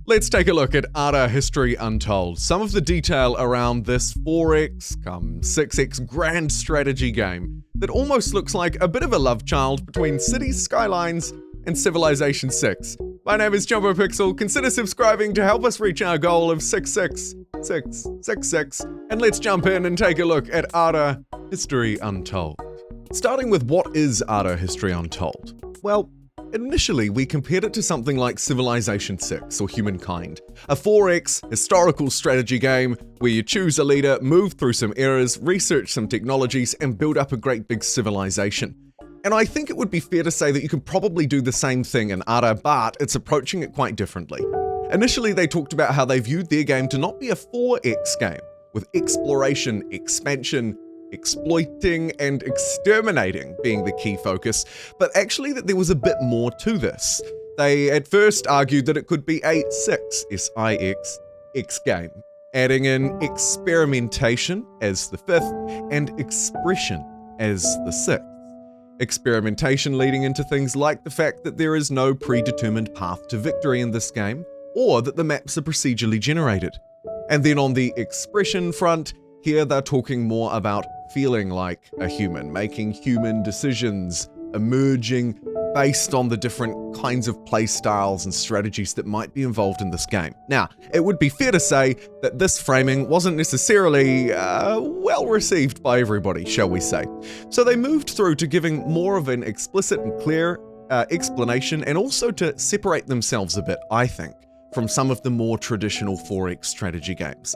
Let's take a look at Ara History Untold, some of the detail around this 4x come 6x grand strategy game that almost looks like a bit of a love child between Cities Skylines and Civilization 6. My name is JumboPixel. Consider subscribing to help us reach our goal of 66666, and let's jump in and take a look at Ara History Untold. Starting with what is Ara History Untold? Well, initially, we compared it to something like Civilization 6 or Humankind, a 4x historical strategy game where you choose a leader, move through some eras, research some technologies, and build up a great big civilization. And I think it would be fair to say that you could probably do the same thing in Ara, but it's approaching it quite differently. Initially, they talked about how they viewed their game to not be a 4x game, with exploration, expansion, exploiting and exterminating being the key focus, but actually that there was a bit more to this. They at first argued that it could be a 6, S-I-X, game, adding in experimentation as the 5th and expression as the 6th. Experimentation leading into things like the fact that there is no predetermined path to victory in this game, or that the maps are procedurally generated. And then on the expression front, here they're talking more about feeling like a human, making human decisions, emerging based on the different kinds of play styles and strategies that might be involved in this game. Now, it would be fair to say that this framing wasn't necessarily well received by everybody, shall we say. So they moved through to giving more of an explicit and clear explanation, and also to separate themselves a bit, I think, from some of the more traditional 4x strategy games.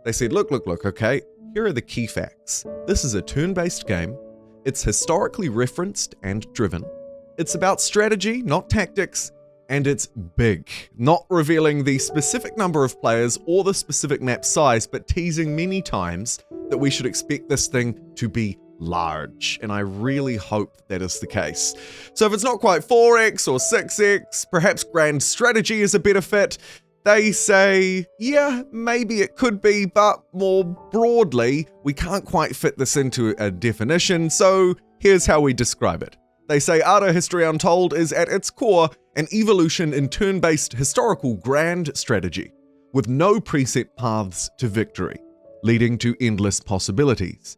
They said, look, okay, here are the key facts. This is a turn-based game. It's historically referenced and driven. It's about strategy, not tactics, and it's big, not revealing the specific number of players or the specific map size, but teasing many times that we should expect this thing to be large, and I really hope that is the case. So if it's not quite 4x or 6x, perhaps grand strategy is a better fit. They say, yeah, maybe it could be, but more broadly, we can't quite fit this into a definition, so here's how we describe it. They say Ara History Untold is at its core an evolution in turn-based historical grand strategy, with no preset paths to victory, leading to endless possibilities.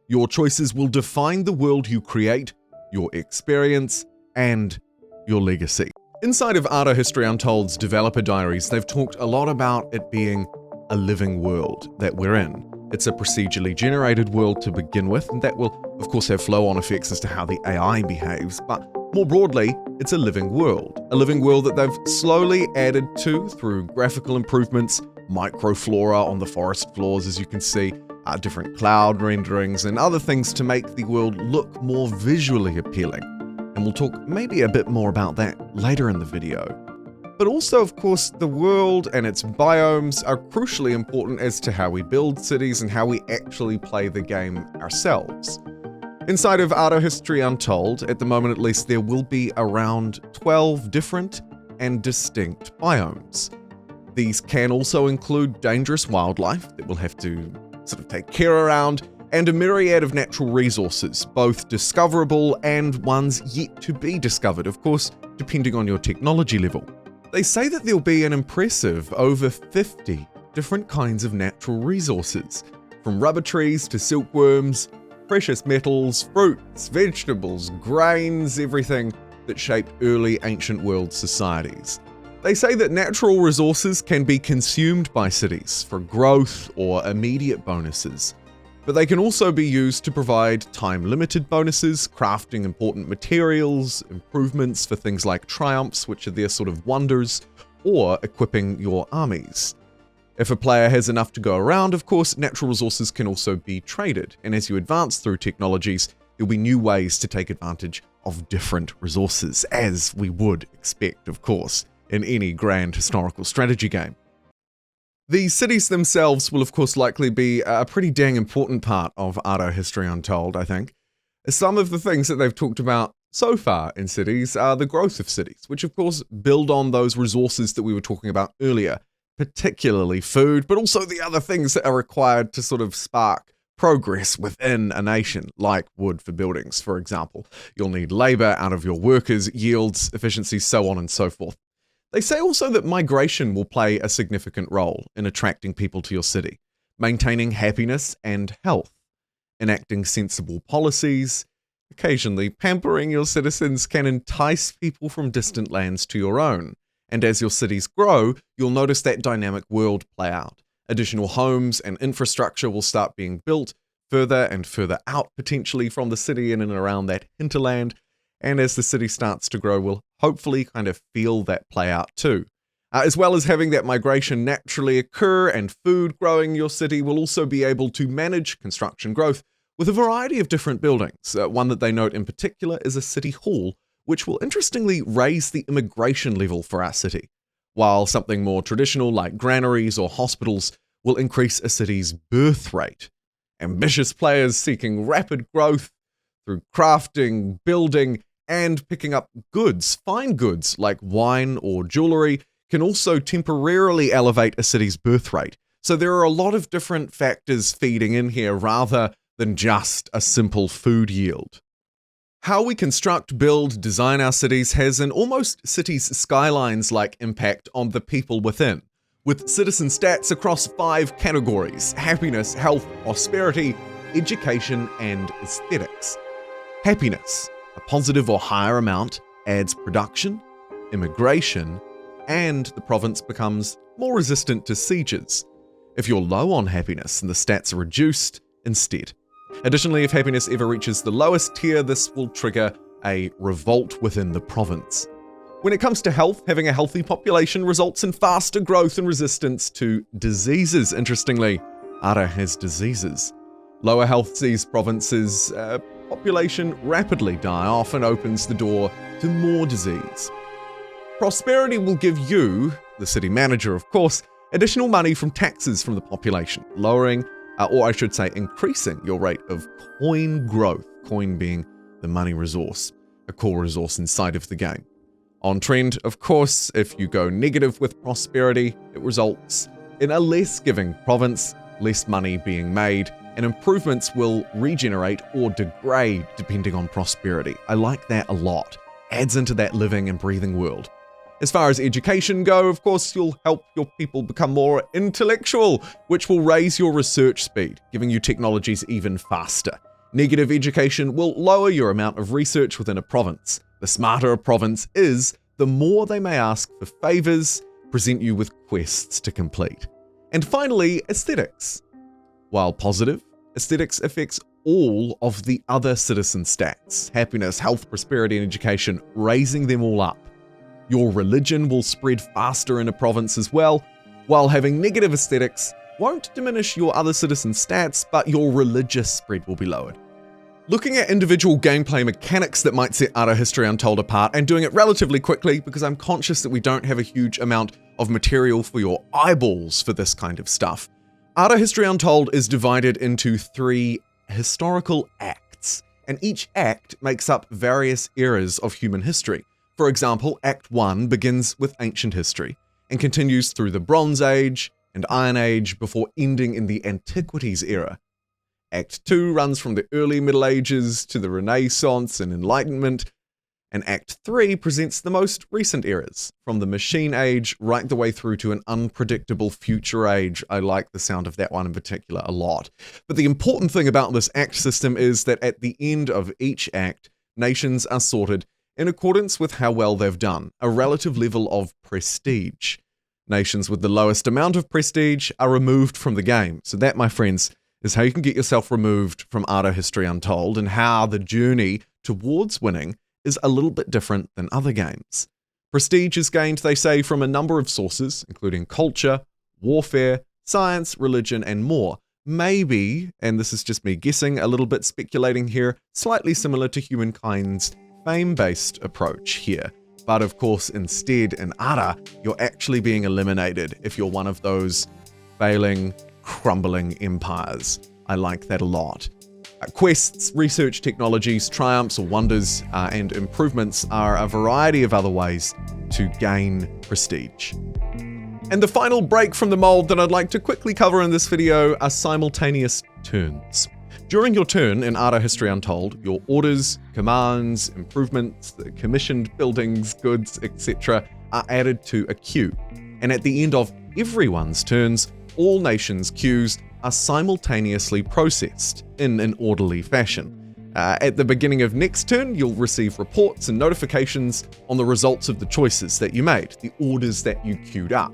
Your choices will define the world you create, your experience, and your legacy. Inside of Ara History Untold's developer diaries, they've talked a lot about it being a living world that we're in. It's a procedurally generated world to begin with, and that will, of course, have flow-on effects as to how the AI behaves, but more broadly, it's a living world that they've slowly added to through graphical improvements, microflora on the forest floors, as you can see, different cloud renderings, and other things to make the world look more visually appealing. And we'll talk maybe a bit more about that later in the video. But also, of course, the world and its biomes are crucially important as to how we build cities and how we actually play the game ourselves. Inside of Ara History Untold, at the moment at least, there will be around 12 different and distinct biomes. These can also include dangerous wildlife that we'll have to sort of take care around, and a myriad of natural resources, both discoverable and ones yet to be discovered, of course, depending on your technology level. They say that there'll be an impressive over 50 different kinds of natural resources, from rubber trees to silkworms, precious metals, fruits, vegetables, grains, everything that shaped early ancient world societies. They say that natural resources can be consumed by cities for growth or immediate bonuses, but they can also be used to provide time-limited bonuses, crafting important materials, improvements for things like triumphs, which are their sort of wonders, or equipping your armies. If a player has enough to go around, of course, natural resources can also be traded, and as you advance through technologies, there'll be new ways to take advantage of different resources, as we would expect, of course, in any grand historical strategy game. The cities themselves will of course likely be a pretty dang important part of Ara History Untold, I think. Some of the things that they've talked about so far in cities are the growth of cities, which of course build on those resources that we were talking about earlier, particularly food, but also the other things that are required to sort of spark progress within a nation, like wood for buildings, for example. You'll need labor out of your workers, yields, efficiency, so on and so forth. They say also that migration will play a significant role in attracting people to your city, maintaining happiness and health, enacting sensible policies. Occasionally, pampering your citizens can entice people from distant lands to your own. And as your cities grow, you'll notice that dynamic world play out. Additional homes and infrastructure will start being built further and further out potentially from the city in and around that hinterland. And as the city starts to grow, we'll hopefully kind of feel that play out too. As well as having that migration naturally occur and food growing in your city, will also be able to manage construction growth with a variety of different buildings. One that they note in particular is a city hall, which will interestingly raise the immigration level for our city, while something more traditional like granaries or hospitals will increase a city's birth rate. Ambitious players seeking rapid growth through crafting, building, and picking up goods, fine goods like wine or jewelry, can also temporarily elevate a city's birth rate. So there are a lot of different factors feeding in here rather than just a simple food yield. How we construct, build, design our cities has an almost Cities Skylines-like impact on the people within, with citizen stats across 5 categories: happiness, health, prosperity, education, and aesthetics. Happiness, a positive or higher amount, adds production, immigration, and the province becomes more resistant to sieges. If you're low on happiness, then the stats are reduced instead. Additionally, if happiness ever reaches the lowest tier, this will trigger a revolt within the province. When it comes to health, having a healthy population results in faster growth and resistance to diseases. Interestingly, Ara has diseases. Lower health sees provinces' population rapidly die off and opens the door to more disease. Prosperity will give you, the city manager of course, additional money from taxes from the population, lowering or I should say increasing your rate of coin growth, coin being the money resource, a core resource inside of the game. On trend, of course, if you go negative with prosperity, it results in a less giving province, less money being made, and improvements will regenerate or degrade depending on prosperity. I like that a lot. Adds into that living and breathing world. As far as education go, of course, you'll help your people become more intellectual, which will raise your research speed, giving you technologies even faster. Negative education will lower your amount of research within a province. The smarter a province is, the more they may ask for favors, present you with quests to complete. And finally, aesthetics. While positive, aesthetics affects all of the other citizen stats: happiness, health, prosperity, and education, raising them all up. Your religion will spread faster in a province as well, while having negative aesthetics won't diminish your other citizen stats, but your religious spread will be lowered. Looking at individual gameplay mechanics that might set Ara History Untold apart, and doing it relatively quickly because I'm conscious that we don't have a huge amount of material for your eyeballs for this kind of stuff. Ara History Untold is divided into 3 historical acts, and each act makes up various eras of human history. For example, Act 1 begins with ancient history and continues through the Bronze Age and Iron Age before ending in the Antiquities era. Act 2 runs from the early Middle Ages to the Renaissance and Enlightenment, and Act 3 presents the most recent eras, from the Machine Age right the way through to an unpredictable future age. I like the sound of that one in particular a lot. But the important thing about this act system is that at the end of each act, nations are sorted in accordance with how well they've done, a relative level of prestige. Nations with the lowest amount of prestige are removed from the game. So that, my friends, is how you can get yourself removed from Ara History Untold, and how the journey towards winning is a little bit different than other games. Prestige is gained, they say, from a number of sources, including culture, warfare, science, religion, and more. Maybe, and this is just me guessing, a little bit speculating here, slightly similar to Humankind's fame-based approach here. But of course, instead in Ara, you're actually being eliminated if you're one of those failing, crumbling empires. I like that a lot. Quests, research technologies, triumphs or wonders, and improvements are a variety of other ways to gain prestige. And the final break from the mold that I'd like to quickly cover in this video are simultaneous turns. During your turn in Ara History Untold, your orders, commands, improvements, commissioned buildings, goods, etc. are added to a queue, and at the end of everyone's turns, all nations' queues are simultaneously processed in an orderly fashion. At the beginning of next turn, you'll receive reports and notifications on the results of the choices that you made, the orders that you queued up,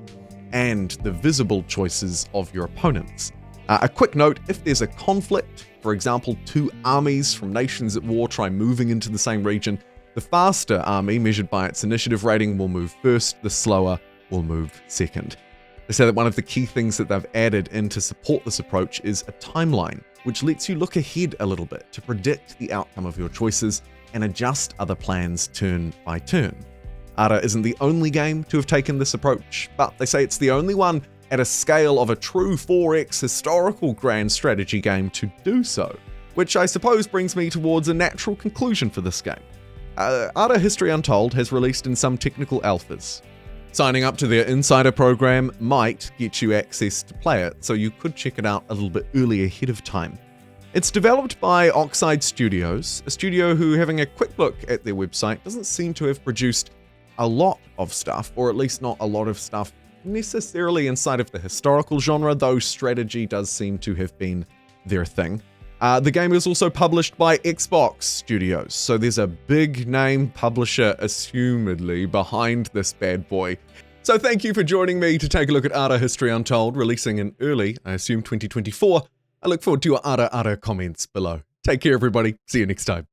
and the visible choices of your opponents. A quick note, if there's a conflict, for example, two armies from nations at war try moving into the same region, the faster army, measured by its initiative rating, will move first, the slower will move second. They say that one of the key things that they've added in to support this approach is a timeline, which lets you look ahead a little bit to predict the outcome of your choices and adjust other plans turn by turn. Ara isn't the only game to have taken this approach, but they say it's the only one at a scale of a true 4X historical grand strategy game to do so, which I suppose brings me towards a natural conclusion for this game. Ara History Untold has released in some technical alphas. Signing up to their insider program might get you access to play it, so you could check it out a little bit early ahead of time. It's developed by Oxide Studios, a studio who, having a quick look at their website, doesn't seem to have produced a lot of stuff, or at least not a lot of stuff necessarily inside of the historical genre, though strategy does seem to have been their thing. The game is also published by Xbox Studios, so there's a big name publisher, assumedly, behind this bad boy. So thank you for joining me to take a look at Ara History Untold, releasing in early, I assume 2024. I look forward to your Ara comments below. Take care, everybody. See you next time.